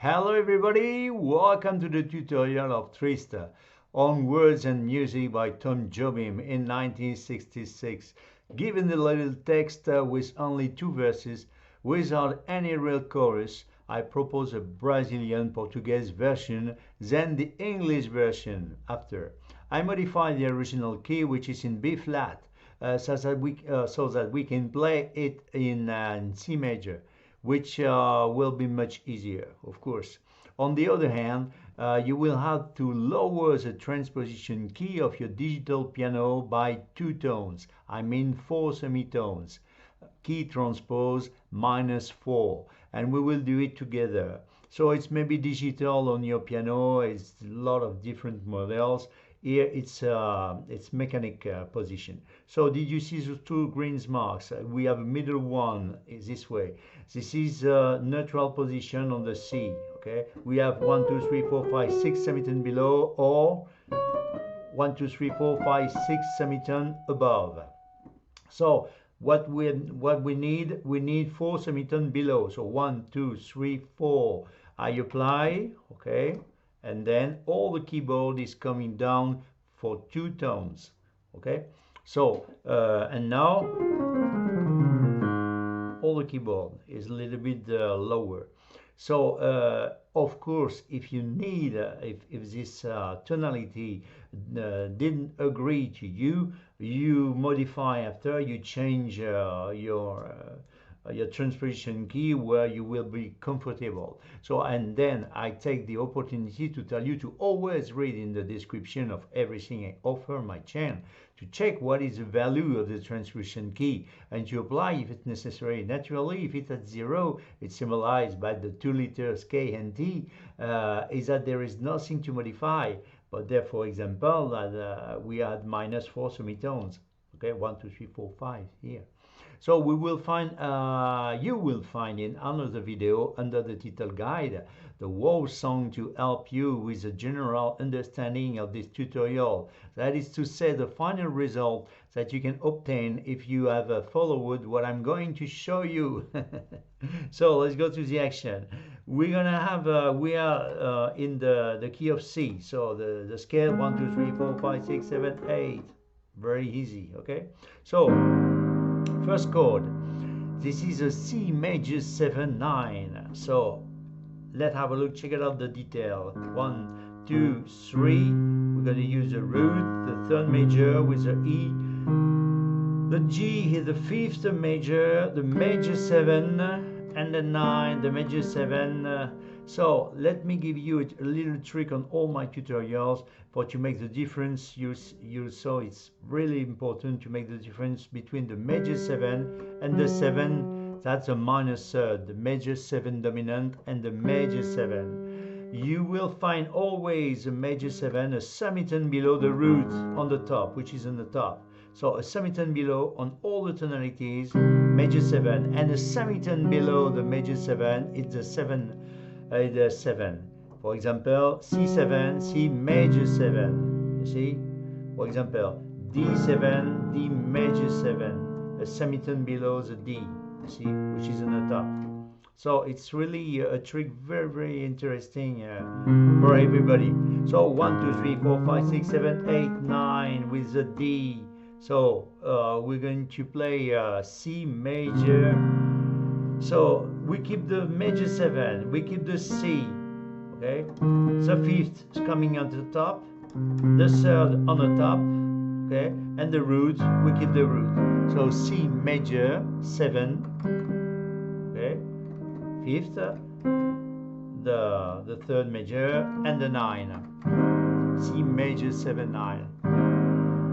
Hello everybody, welcome to the tutorial of TRISTE on Words and Music by Antônio Jobim in 1966. Given the little text with only two verses, without any real chorus, I propose a Brazilian Portuguese version, then the English version after. I modify the original key, which is in B flat, so that we can play it in C major, which will be much easier, of course. On the other hand, you will have to lower the transposition key of your digital piano by 2 tones, I mean 4 semitones. Key transpose -4, and we will do it together. So it's maybe digital on your piano, it's a lot of different models. Here it's mechanic position. So did you see the two green marks? We have a middle one is this way. This is neutral position on the C. Okay, we have 1 2 3 4 5 6 semitone below, or 1 2 3 4 5 6 semitone above. So what we need 4 semitone below. So 1 2 3 4. I apply, okay, and then all the keyboard is coming down for 2 tones, okay. So and now all the keyboard is a little bit lower. So of course, if you need if this tonality didn't agree to you, you modify after, you change your transposition key where you will be comfortable. So, and then I take the opportunity to tell you to always read in the description of everything I offer my channel, to check what is the value of the transposition key and to apply if it's necessary. Naturally, if it's at 0, it's symbolized by the 2 letters K and T, is that there is nothing to modify. But there, for example, we had -4 semitones. Okay, 1 2 3 4 5 here. So we will find, you will find in another video under the title guide the whole song to help you with a general understanding of this tutorial. That is to say, the final result that you can obtain if you have followed what I'm going to show you. So let's go to the action. We're gonna have, we are in the key of C. So the scale 1 2 3 4 5 6 7 8. Very easy, okay? So first chord, this is a C major 7 9. So let's have a look, check it out, the detail. 1 2 3, we're going to use the root, the third major with the E, the G is the fifth major, the major 7, and the 9, the major 7. So let me give you a little trick on all my tutorials for to make the difference. You saw it's really important to make the difference between the major 7 and the 7, that's a minor third, the major 7 dominant and the major 7. You will find always a major 7 a semitone below the root on the top, which is on the top. So a semitone below on all the tonalities, major 7, and a semitone below the major 7, it's the 7. The 7. For example, C7, C major 7. You see? For example, D7, D major 7. A semitone below the D. You see? Which is on the top. So it's really a trick, very, very interesting for everybody. So 1, 2, 3, 4, 5, 6, 7, 8, 9 with the D. So we're going to play C major. So we keep the major 7, we keep the C, okay? The fifth is coming on the top, the third on the top, okay? And the root, we keep the root. So C major 7, okay? Fifth, the third major, and the 9. C major 7 9.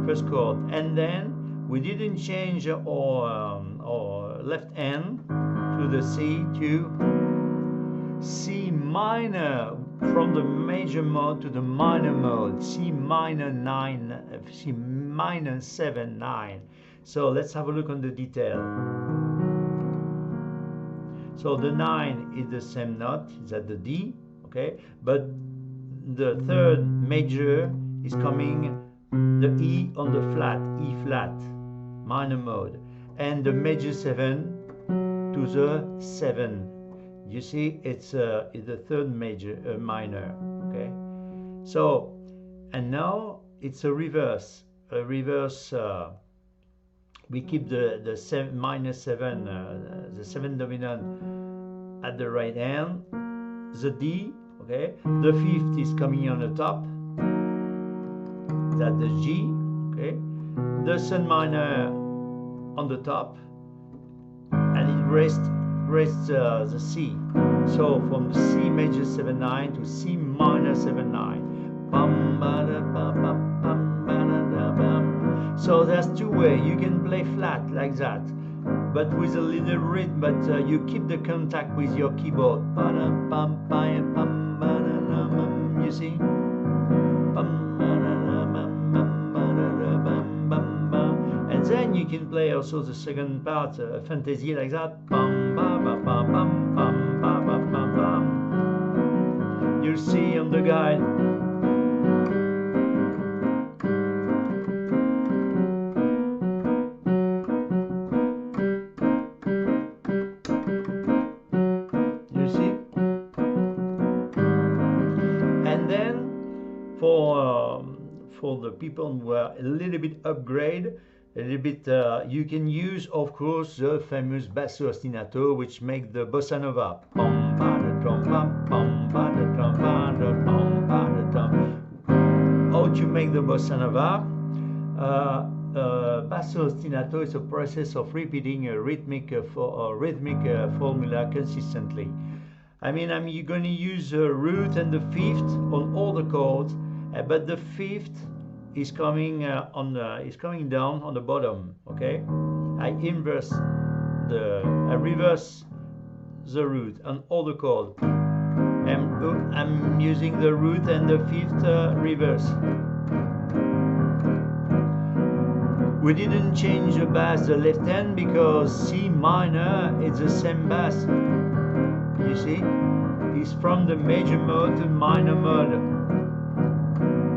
First chord, and then we didn't change our left hand to the C to C minor, from the major mode to the minor mode, C minor 9, C minor 7 9. So let's have a look on the detail. So the 9 is the same note, is at the D, okay, but the third major is coming the E on the flat, E flat, minor mode, and the major 7 to the 7. You see, it's the third major minor. Okay, so and now it's a reverse. A reverse. We keep the minus 7, the 7 dominant at the right hand. The D. Okay, the fifth is coming on the top. That's the G. Okay, the sun minor on the top, and it rests the C. So from C major 7/9 to C minor 7/9. So there's two ways. You can play flat like that, but with a little rhythm, but you keep the contact with your keyboard. You see? And then you can play also the second part, fantasy like that. You'll see on the guide. You see? And then for the people who are a little bit upgrade, a little bit, you can use, of course, the famous basso ostinato, which make the bossa nova. How to make the bossa nova? Basso ostinato is a process of repeating a rhythmic formula consistently. I mean, you're going to use the root and the fifth on all the chords, but the fifth is coming down on the bottom. Okay, I reverse the root on all the chords. I'm using the root and the fifth reverse. We didn't change the bass, the left hand, because C minor is the same bass. You see, it's from the major mode to minor mode.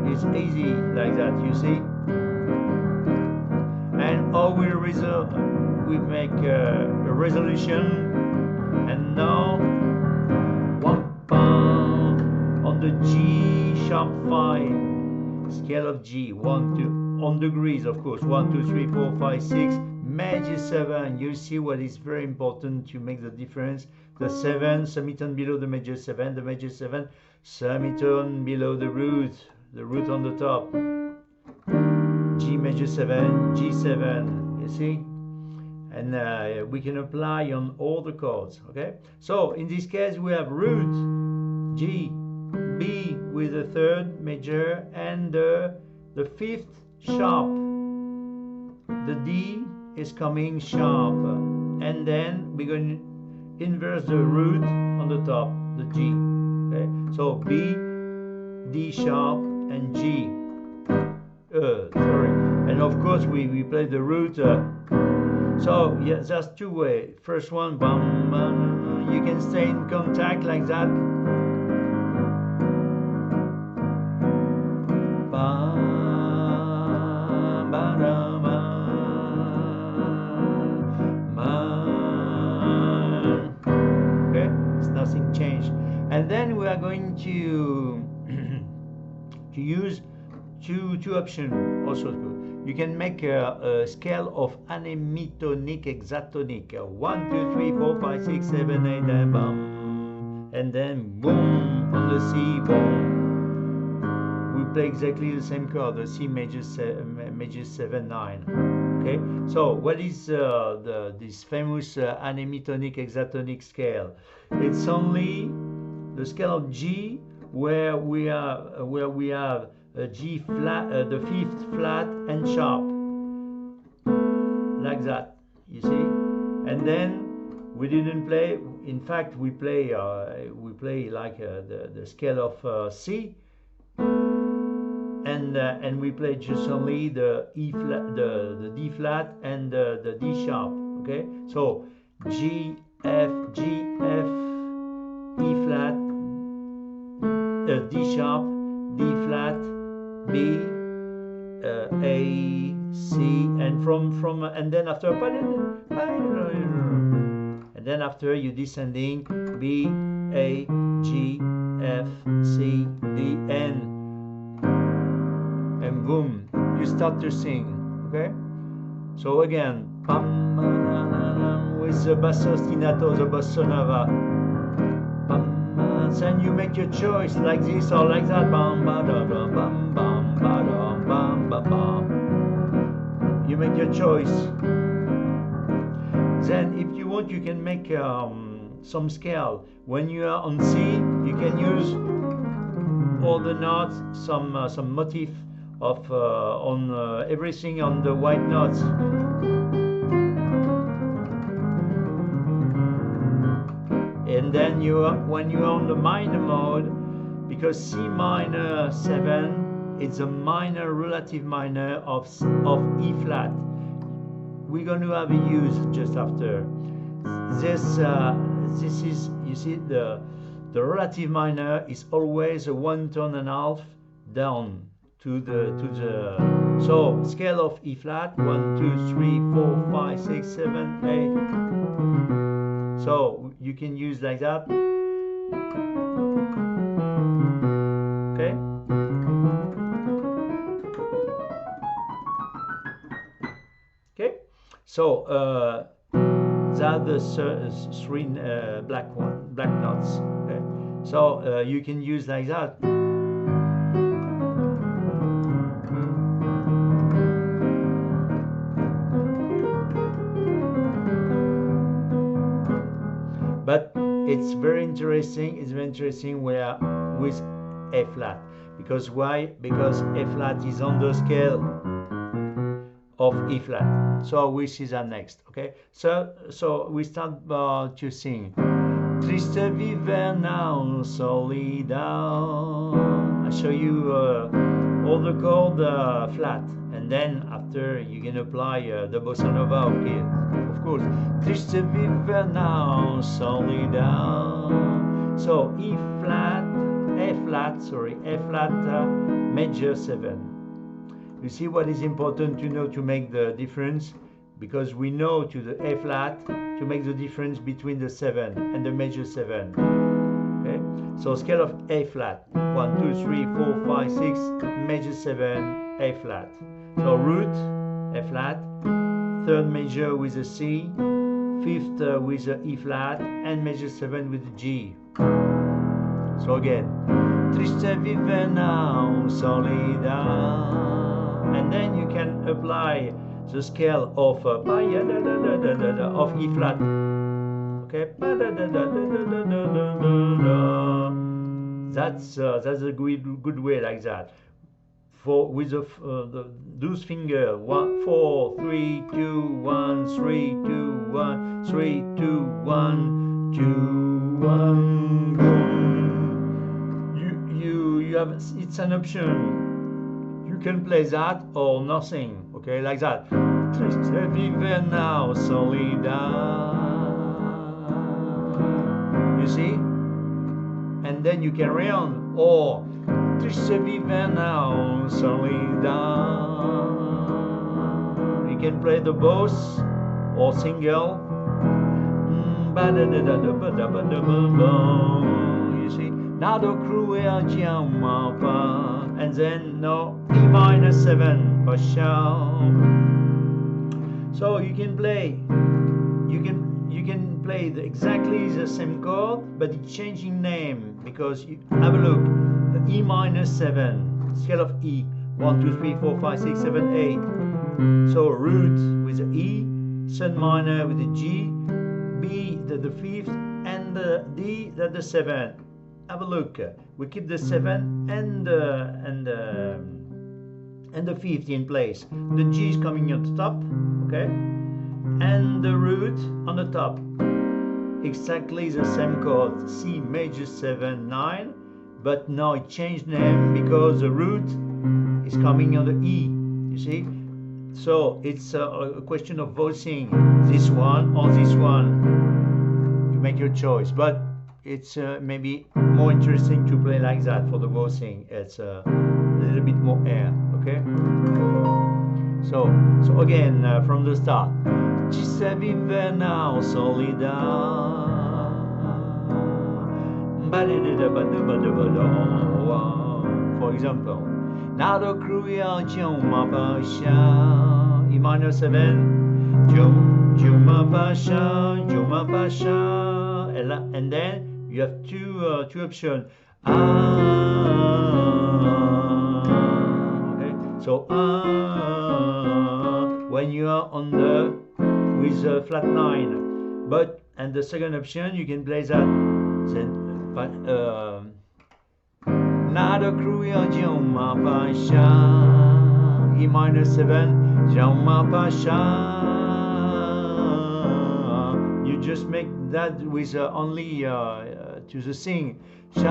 It's easy like that, you see. And how we make a resolution. And now, on the G sharp 5 scale of G, 1, 2, on degrees, of course, 1, 2, 3, 4, 5, 6, major 7. You see what is very important to make the difference. The 7 semitone below the major 7, the major 7 semitone below the root on the top. G major 7, G7, you see? And we can apply on all the chords, okay? So in this case we have root, G, B with the third major and the fifth sharp. The D is coming sharp, and then we're going to inverse the root on the top, the G. Okay, so B, D sharp, and G. And of course we play the root. So yeah, there's two ways. First one, you can stay in contact like that. Nothing changed, and then we are going to use two options also. You can make a scale of anemitonic hexatonic, 1, 2, 3, 4, 5, 6, 7, 8, and then boom on the C, boom. We play exactly the same chord, the C major 7, 9. Okay, so what is this famous anemitonic hexatonic scale? It's only the scale of G where we have a G flat, the fifth flat and sharp, like that. You see, and then we didn't play. In fact, we play like the scale of C. And we play just only the E flat, the D flat, and the D sharp. Okay, so G F, E flat, D sharp, D flat, B, A, C, and from and then after, and and then after you descending B, A, G, F, C, D, N, and boom, you start to sing. Okay, so again, pam, with the basso ostinato, the bossa nova, pam, then you make your choice like this or like that, bam, ba, da, da, bam, bam, ba, da, bam, ba, bam. You make your choice. Then if you want, you can make some scale. When you are on C, you can use all the notes, some motif of on everything on the white notes. And then when you are on the minor mode, because C minor 7, it's a minor, relative minor of E flat. We're going to have a use just after. This is, you see, the relative minor is always a 1 tone and a half down to the so scale of E flat, 1, 2, 3, 4, 5, 6, 7, 8. So you can use like that. Okay. Okay. So that the three black notes. Okay. So you can use like that. But it's very interesting. It's very interesting where with A flat, because why? Because A flat is on the scale of E flat. So we see that next. Okay. So we start to sing. Triste viver now, solidão. I show you all the chord flat, and then after you can apply the bossa nova. Okay, of course. Triste viver now, solidão. So E flat, A flat, major 7. You see what is important to know to make the difference, because we know to the A flat to make the difference between the 7 and the major 7. Okay, so scale of A flat, 1, 2, 3, 4, 5, 6, major 7, A flat. So root, A flat, third major with a C, fifth with a E flat, and major 7 with a G. So again, triste viver now, solidão, and then you can apply the scale of E flat. Okay, that's a good way like that. For with those finger 1, 4, 3, 2, 1, 3, 2, 1, 3, 2, 1, 2, 1. Boom. You have, it's an option. You can play that or nothing. Okay, like that. Triste viver now, solidão. You see? And then you carry on. Or triste viver now, solidão. You can play the both or single. You see? Nado cruel giamma. And then no E minor 7, so you can play exactly the same chord, but it's changing name, because you have a look. E minor 7, scale of E, 1, 2, 3, 4, 5, 6, 7, 8. So root with the E, sun minor with the G, B the fifth, and the D the 7. Have a look. We keep the 7 and the 5th in place. The G is coming on the top, okay, and the root on the top. Exactly the same chord, C major 7, 9, but now it changed name because the root is coming on the E. You see, so it's a question of voicing this one or this one. You make your choice, but it's maybe more interesting to play like that for the voicing. It's a little bit more air, okay? So again, from the start. Ci se vive now solidar. For example, nado cruiagion ma pasha, E minor 7, Juma pasha, and then you have two options. Okay, so when you are on the with flat 9, and the second option you can play that. Then nada cruel ma pasha, E minor 7, Jama pasha. You just make that with only to the sing you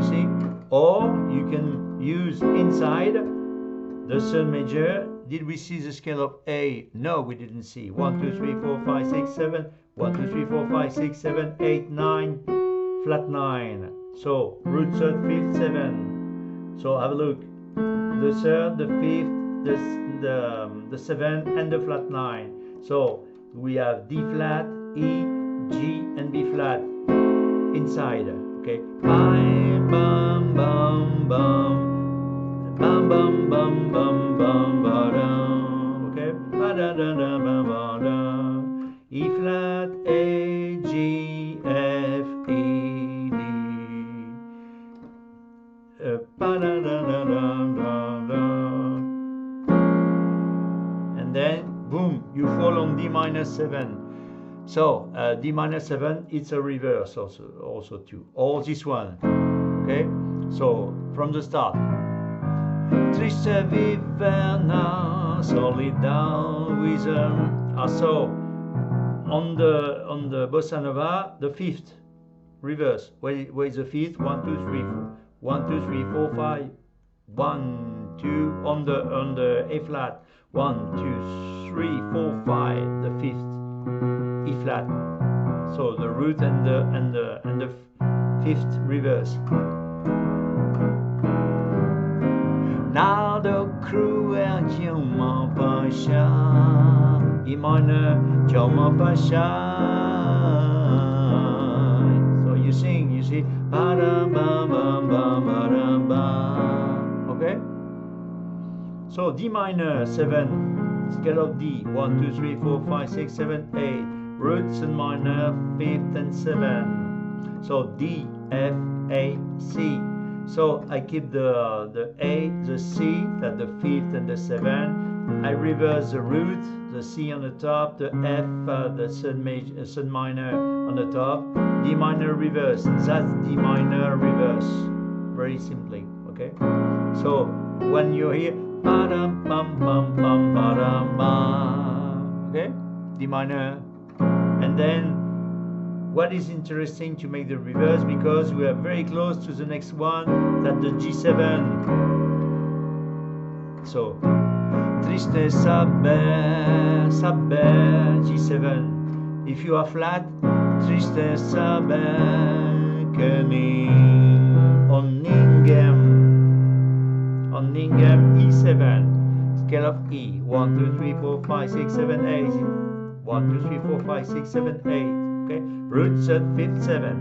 see, or you can use inside the third major. Did we see the scale of A? No, we didn't see. 1, 2, 3, 4, 5, 6, 7. 1, 2, 3, 4, 5, 6, 7, 8, 9. Flat 9. So root third, fifth, 7. So have a look. The third, the fifth, the 7, and the flat 9. So we have D flat, E, G, and B flat inside. Okay. Bam, bam, bam, bam. Bam bam bam bam bam ba da. Okay. Ba da da da ba ba da. E flat, A, G, F, E, D. Ba da da da da da da. And then boom, you fall on D minor 7. So D minor 7, it's a reverse also too. Or this one. Okay. So from the start. Triste viver now, solidar with so on the bossa nova, the fifth reverse. Where is the fifth? 1, 2, 3, 4. 1, 2, 3, 4, 5. 1, 2 on the A flat. 1, 2, 3, 4, 5. The fifth E flat. So the root and the fifth reverse. Nado cruel Juma pasha, E minor Juma pasha. So you sing, you see, ba da ba ba ba ba da ba. Okay. So D minor 7, scale of D. 1, 2, 3, 4, 5, 6, 7, 8. Roots and minor 5th and 7. So D, F, A, C. So I keep the A, the C, that the 5th and the 7. I reverse the root, the C on the top, the F, the third minor on the top, D minor reverse. That's D minor reverse. Very simply, okay? So when you hear ba-dum bum bum bum ba-dum ba, okay? D minor, and then what is interesting to make the reverse, because we are very close to the next one, that the G7. So triste saber, saber, G7. If you are flat, triste saber que ni oningem E7. Scale of E. 1, 2, 3, 4, 5, 6, 7, 8. 1, 2, 3, 4, 5, 6, 7, 8. Okay, root third, fifth, 7.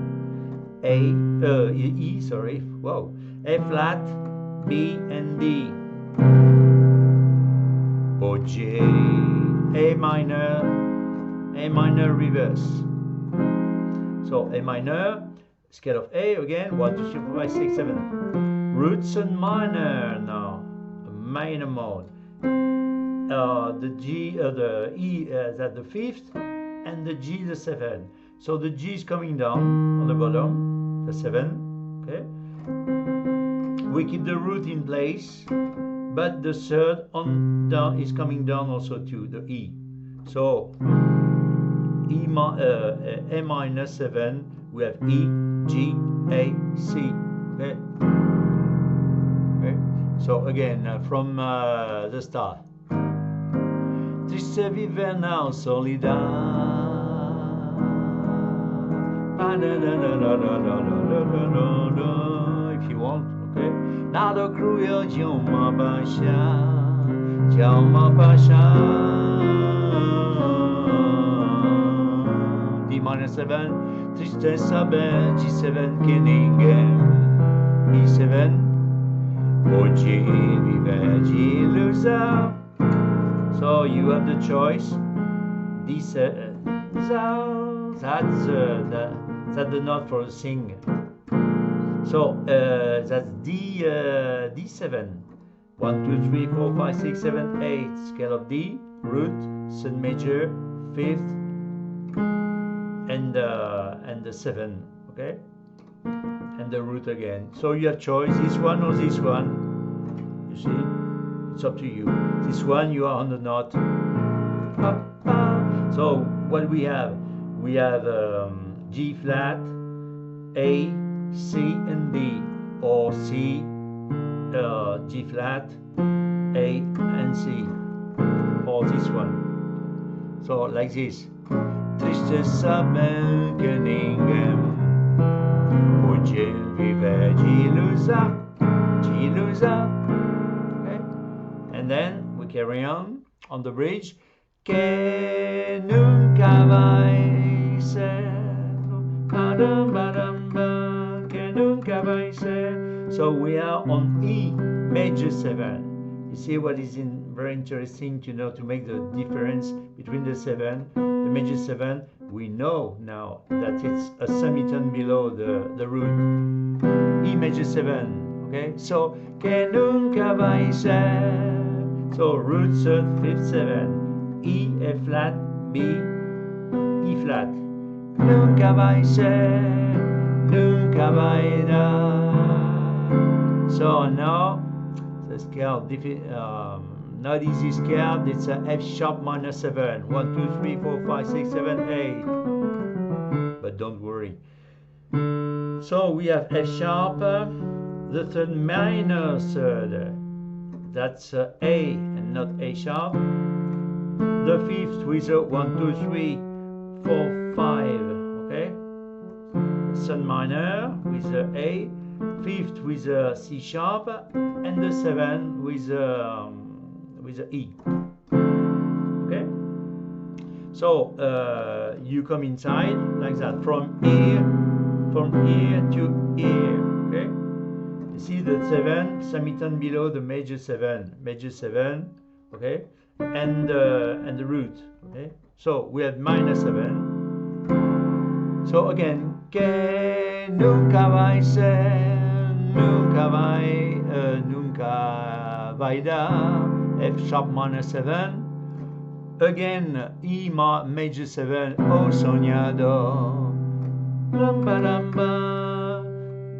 E, sorry. Whoa. A flat, B, and D. O, J, A minor reverse. So A minor, scale of A again. 1, 2, 3, 4, 5, 6, 7. Roots and minor now. Minor mode. The G, the E at the fifth, and the G the 7. So the G is coming down on the bottom, the 7. Okay. We keep the root in place, but the third on down is coming down also to the E. So A minor 7. We have E, G, A, C. Okay. Okay. So again from the start. Triste viver now solidar. If you want, okay. Nado cruel Joma Pasha, Joma Pasha. D minor 7, Triste Sabe, G7 Kenningen, E7, Oggi vive G loser. So you have the choice. D7, that's the note for the sing. So that's D7. 1, 2, 3, 4, 5, 6, 7, 8. Scale of D, root, C major, fifth, and the 7. Okay, and the root again. So you have choice, this one or this one. You see, it's up to you. This one you are on the note. So what we have? We have G flat, A, C, and D, or C, G flat, A, and C, or this one. So like this. Triste saber Kenningen, oggi vive G loser, G loser. Okay, and then we carry on the bridge. Che nunca vai ser, che nunca vai ser. So we are on E major 7. You see what is very interesting to know, to make the difference between the 7, the major 7. We know now that it's a semitone below the root. E major 7. Okay, so che nunca vai ser. So root 3rd, 5th, 7. E, F flat, B, E flat. Nunca vai ser, nunca vai dar. So now the scale, not easy scale, it's a F sharp minor 7. 1, 2, 3, 4, 5, 6, 7, 8. But don't worry. So we have F sharp, the 3rd minor 3rd. That's A and not A sharp. The 5th with a 1, 2, 3, 4, 5, okay? Sun minor with a A, 5th with a C sharp, and the 7 with a E, okay? So you come inside like that, from here to here, okay? You see the 7, semitone below the major 7, okay? And the root, okay? So we have minor 7. So again, che nunca vai ser, nunca vai dar, F sharp minor 7. Again, E major 7, O sognado,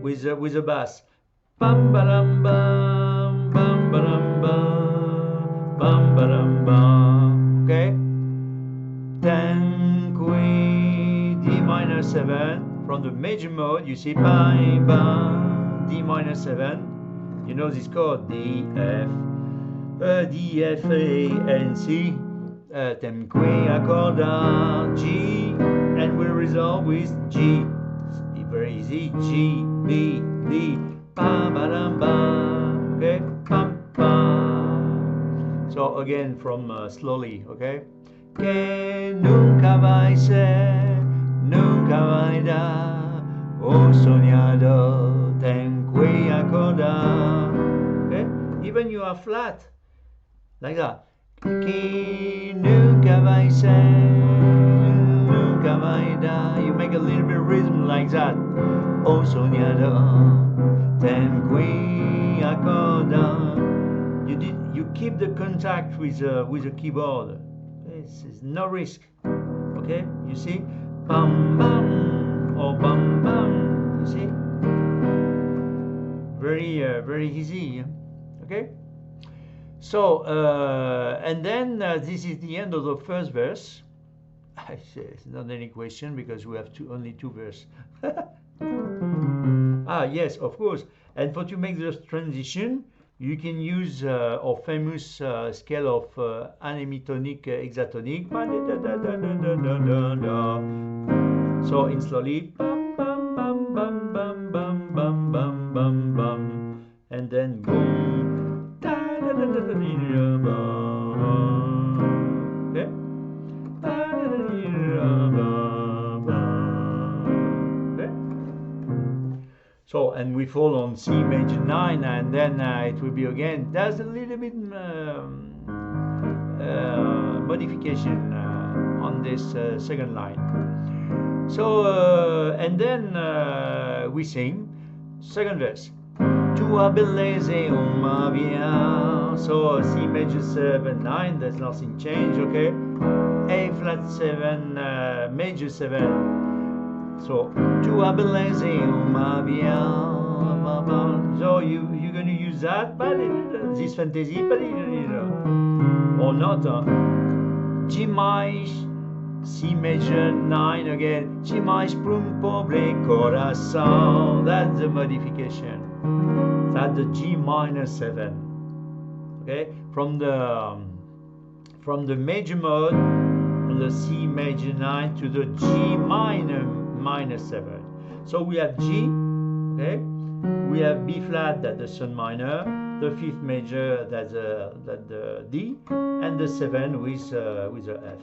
with a bass, bam bam bam bam bam bam bam bam. Okay, then qui D minor 7 from the major mode. You see, bam bam, D minor 7. You know this chord, D F, A, and C. Then qui accorda G, and we resolve with G. It's very easy. G, B, D, ba ba dum ba. Okay, pam pam. So again from slowly. Okay. Che nunca vai ser, nunca vai dar, ho sognado, ten qui accorda. Okay. Even you are flat, like that. Che nunca vai ser, nunca vai dar. You make a little bit of rhythm like that. Ho sognado, ten qui accorda. You keep the contact with the keyboard. This is no risk. Okay, you see, bam bam or bam bam. You see, very easy. Okay. So and then this is the end of the first verse. It's not any question because we have only two verses. Ah yes, of course. And for to make the transition, you can use our famous scale of anemitonic hexatonic. So in slowly, bam bam bam bam bam bam bam bam bam, and then So, and we fall on C major 9, and then it will be again, there's a little bit modification on this second line. So, and then we sing second verse. Tua bellezza uma via. So C major 7, 9, there's nothing changed, okay? A flat 7, major 7. So tua bellezza uma via. So you're going to use that, but this fantasy, but or not. G minor, C major 9 again. G minor prum pobre corazón. That's the modification. That's the G minor 7. Okay, from the major mode on the C major 9 to the G minor 7. So we have G, okay, we have B flat, that's the sun minor, the fifth major, that's the D, and the 7 with the F.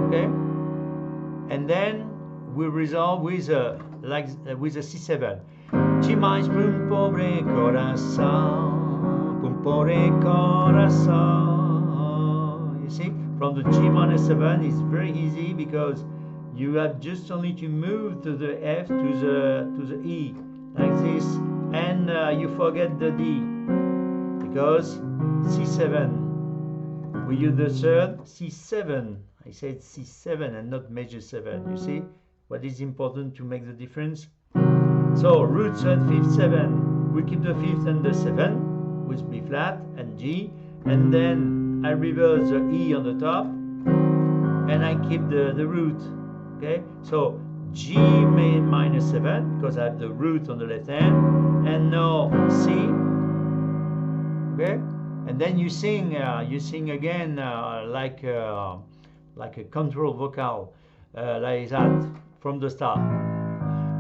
Okay, and then we resolve with a C7. G minor pum pobre corazón, pum pobre corazón. You see, from the G minor 7 it's very easy because you have just only to move to the F to the E like this, and you forget the D because C7. We use the third C7. I said C7 and not major 7. You see what is important to make the difference? So root third, fifth, 7. We keep the fifth and the 7 with B flat and G, and then I reverse the E on the top and I keep the root. Okay, so G minor 7 because I have the root on the left hand, and now C. Okay, and then you sing again like a control vocal like that from the start.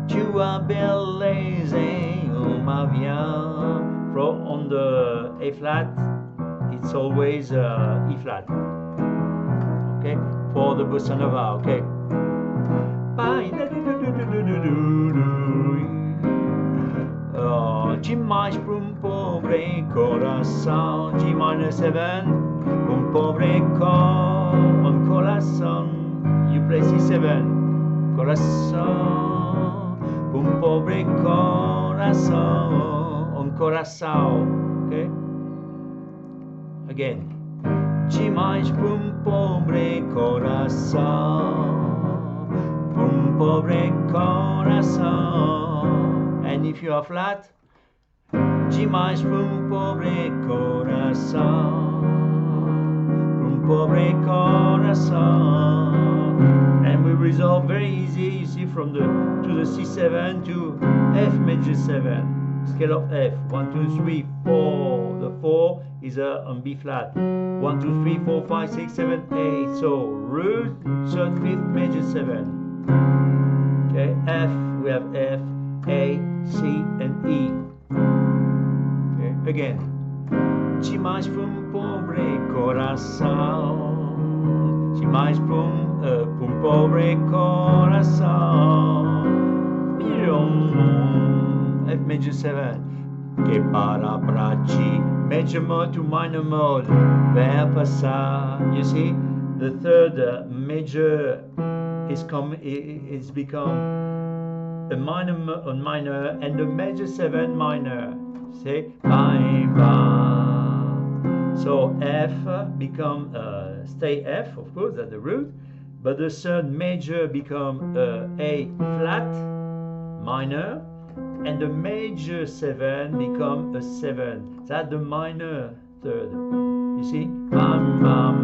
Tua bellezza uma via. From on the A flat, it's always E flat. Okay, for the bossa nova. Okay. G minor pum pobre corazón, G minor 7, pum pobre on corazón. You play C7, corazón, pum pobre corazón, on corazón. Okay. Again, G minor pum pobre corazón, pum pobre corazón. And if you are flat, G minor pum pobre corazón, pum pobre corazón. And we resolve very easy, you see, from the to the C7 to F major 7. Scale of F, 1, 2, 3, 4. The 4 is on B flat. 1, 2, 3, 4, 5, 6, 7, 8. So root, third, fifth, major 7. Okay, F, we have F, A, C, and E. Okay, again. G minor pum pobre corazón. G minor pum pobre corazón. F major 7. Que para bracci, major mode to minor mode. Ver passar. You see, the third major is become a minor, and the major 7 minor. See, bye bye. So F become stay F, of course, at the root, but the third major become A flat minor, and the major 7 become a 7. That's the minor third. You see, bam bam.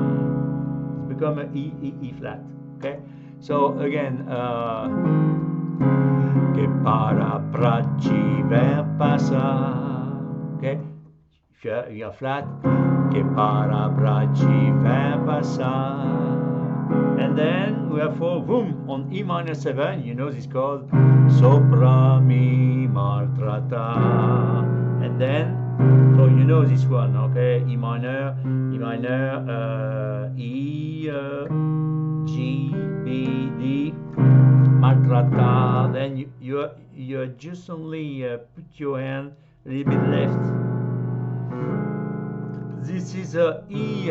It's become a E flat. Okay. So again, que para bracci ver passar. Okay. If you are flat, que para bracci ver passar. And then we have 4, boom, on E minor 7, you know this chord, sopra mi maltratta. And then, so you know this one, okay, E minor, E, G, B, D, maltratta. Then you you just only put your hand a little bit left. This is a E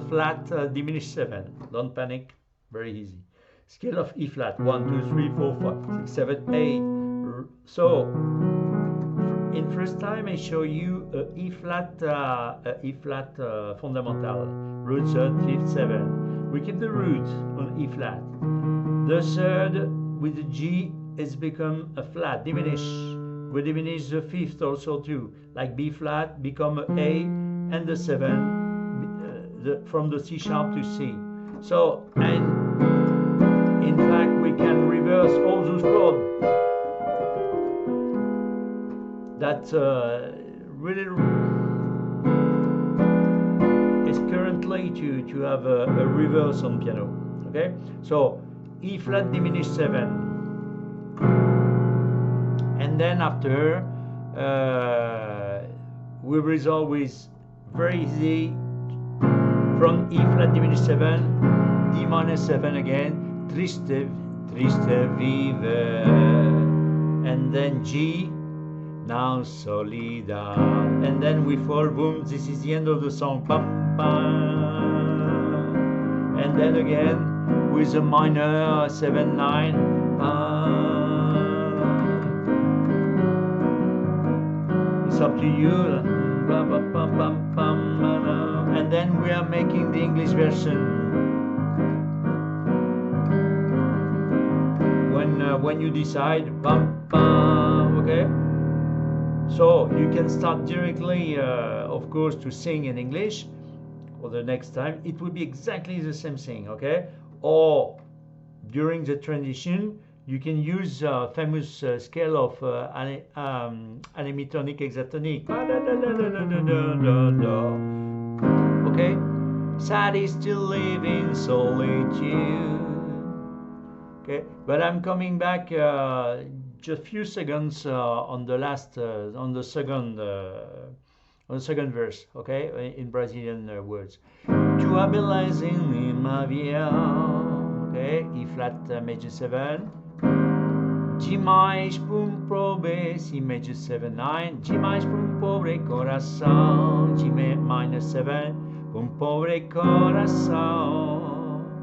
flat diminished 7. Don't panic, very easy. Scale of E flat 1, 2, 3, 4, 5, 6, 7, 8. So in first time I show you a E flat fundamental, root third, fifth, 7. We keep the root on E flat. The third with the G is become a flat, diminish. We diminish the fifth also too, like B flat become a A, and the 7 from the C sharp to C. So, and in fact we can reverse all those chords that really is currently to have a reverse on piano. Okay, so E flat diminished 7, and then after we resolve with very easy from E flat diminished 7, D minor 7 again, triste, triste vive, and then G, now solida, and then we fall, boom, this is the end of the song, pam, pam, and then again with a minor 7, 9, it's up to you, and then we are making the English version. When you decide, okay? So you can start directly, of course, to sing in English, or the next time it will be exactly the same thing, okay? Or during the transition, you can use famous scale of anemitonic hexatonic. Okay, sad is to live in solitude. Okay, but I'm coming back just a few seconds on the last, on the second verse. Okay, in Brazilian words. Tu habilas in ma vida. Okay, E flat major 7. G mais para pobre, C major 7, 9. G mais para pobre coração. G minor 7. Para pobre coração.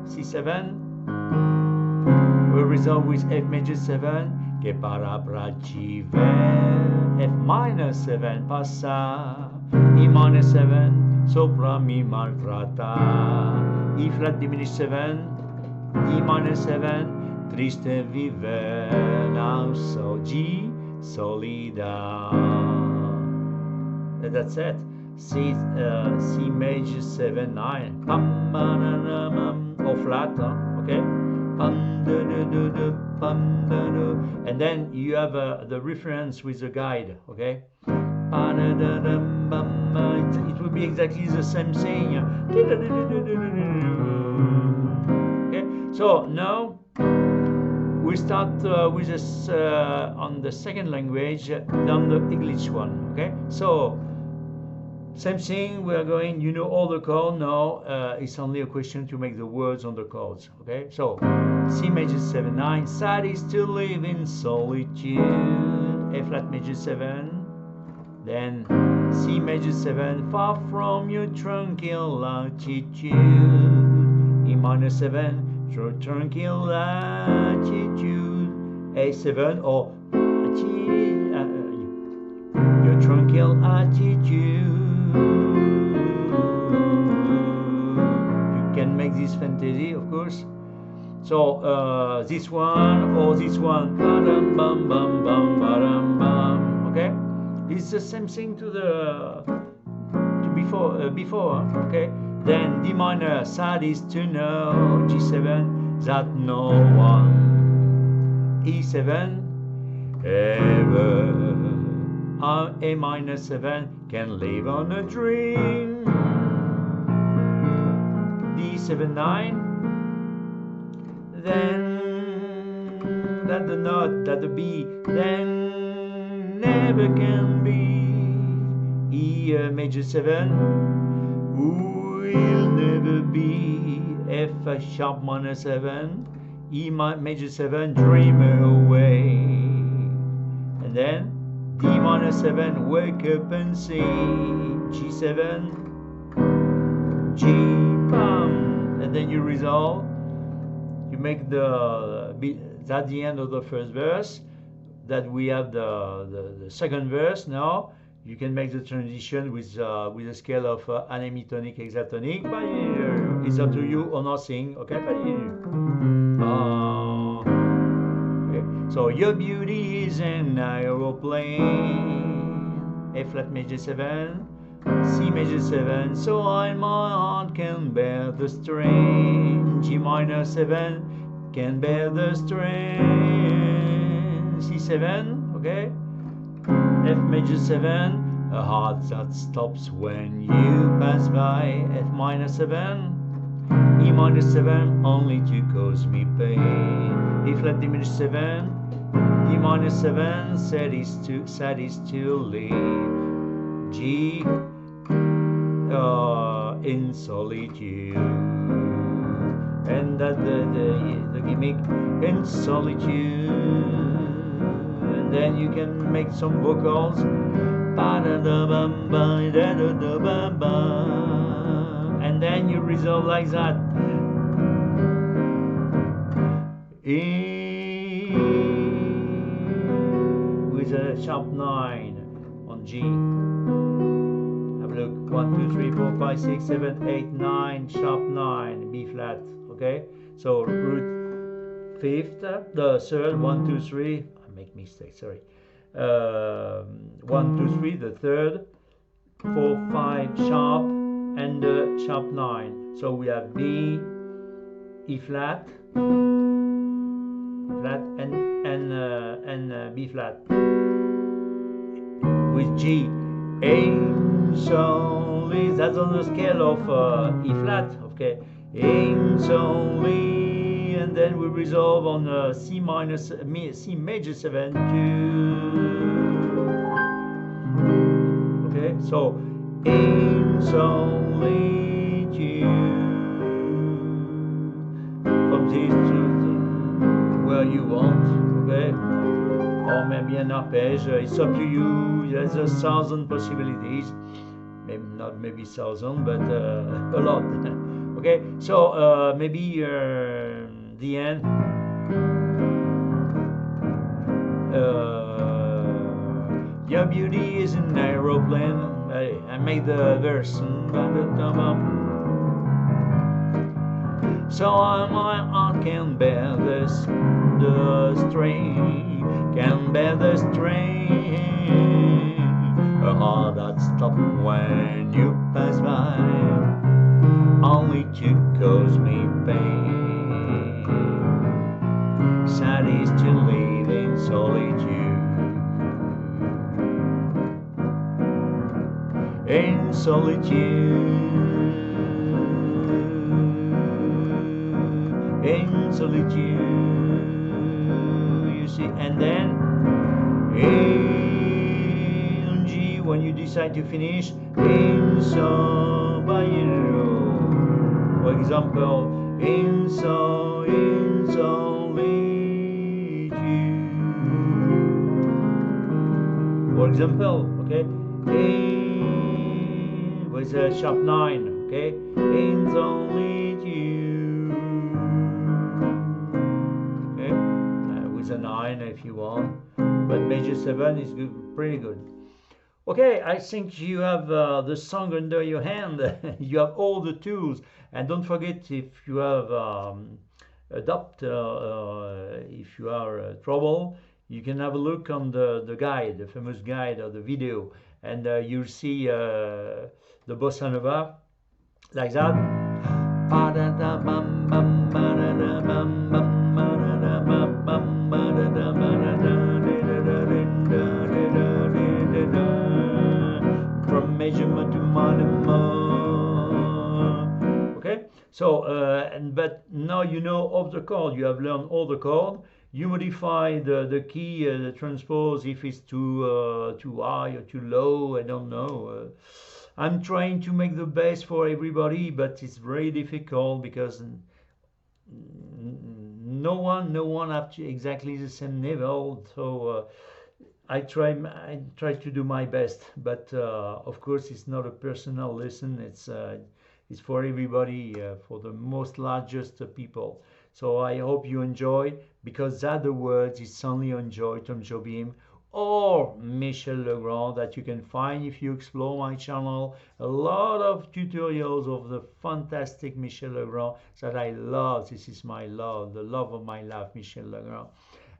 C7. We resolve with F major 7. Que para ti ver. F minor 7 passa. E minor 7. Sopra mi maltrata. E flat diminished 7. E minor 7. Triste vive, now so G solida. That's it. C major 7, 9. Pam, or flat, okay? Pam, pam, and then you have the reference with the guide, okay? It will be exactly the same thing. Okay, so now we start with this on the second language, then the English one. Okay, so same thing. We are going. You know all the chords now. It's only a question to make the words on the chords. Okay, so C major 7, 9. Sad is to live in solitude. A flat major 7. Then C major 7. Far from your tranquil altitude. E minor 7. Your tranquil attitude, A7, or your tranquil attitude. You can make this fantasy, of course. So this one or this one, bam, bam, bam, bam, bam, bam. Okay, it's the same thing to the before. Okay. Then D minor, sad is to know, G7, that no one, E7, ever, A minor 7, can live on a dream, D7, 9, then, that the note, that the B, then, never can be, E major 7, will never be, F sharp minor 7, E major 7, dream away. then D minor 7, wake up and sing, G7, G, bam, and then you resolve. You make that's the end of the first verse. That we have the second verse now. You can make the transition with a scale of anemitonic, hexatonic. It's up to you or nothing. Okay. Okay. So your beauty is an aeroplane. A flat major 7, C major 7. So my heart can bear the strain. G minor 7 can bear the strain. C7. Okay. F major 7, a heart that stops when you pass by. F minor 7, E minor 7, only to cause me pain. E flat diminished 7, D minor 7, sad is to leave. G, in solitude. And that the gimmick, in solitude. And then you can make some vocals, and then you resolve like that. E with a sharp 9 on G. Have a look. 1, 2, 3, 4, 5, 6, 7, 8, 9, sharp 9, B flat. Okay, so root 5th, the third, 1, 2, 3. Make mistakes, sorry. 1, 2, 3, the third, 4, 5 sharp, and the sharp 9. So we have B, E flat, and B flat with G. Solely, that's on the scale of E flat. Okay, solely, and then we resolve on C major 7 2. Okay, so solitude from this to where you want. Okay, or maybe an arpeggio. It's up to you. There's 1,000 possibilities. Maybe not 1,000, but a lot. Okay, so maybe the end. Your beauty is an aeroplane. I made the verse. So my heart can bear the strain, can bear the strain. A heart that stops when you pass by, only to cause me pain. Sad is to live in solitude. In solitude. In solitude, you see, and then in G when you decide to finish, in solitude. For example, in solitude. For example, okay, in with a sharp 9, okay, in solitude. A 9 if you want, but major 7 is good, pretty good. Okay, I think you have the song under your hand. You have all the tools, and don't forget, if you have if you are trouble, you can have a look on the guide, the famous guide of the video, and you'll see the bossa nova like that. From measurement to minor. Okay, so but now you know of the chord. You have learned all the chord. You modify the key, the transpose, if it's too high or too low. I don't know. I'm trying to make the best for everybody, but it's very difficult because no one have exactly the same level. So I try to do my best, but of course it's not a personal lesson. It's for everybody, for the most largest people. So I hope you enjoy, because other words it's only enjoy Tom Jobim or Michel Legrand that you can find if you explore my channel. A lot of tutorials of the fantastic Michel Legrand that I love. This is my love, the love of my life, Michel Legrand.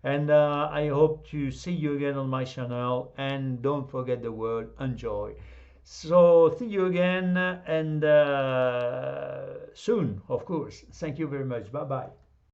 And I hope to see you again on my channel. And don't forget the word enjoy. So see you again, and soon, of course. Thank you very much. Bye bye.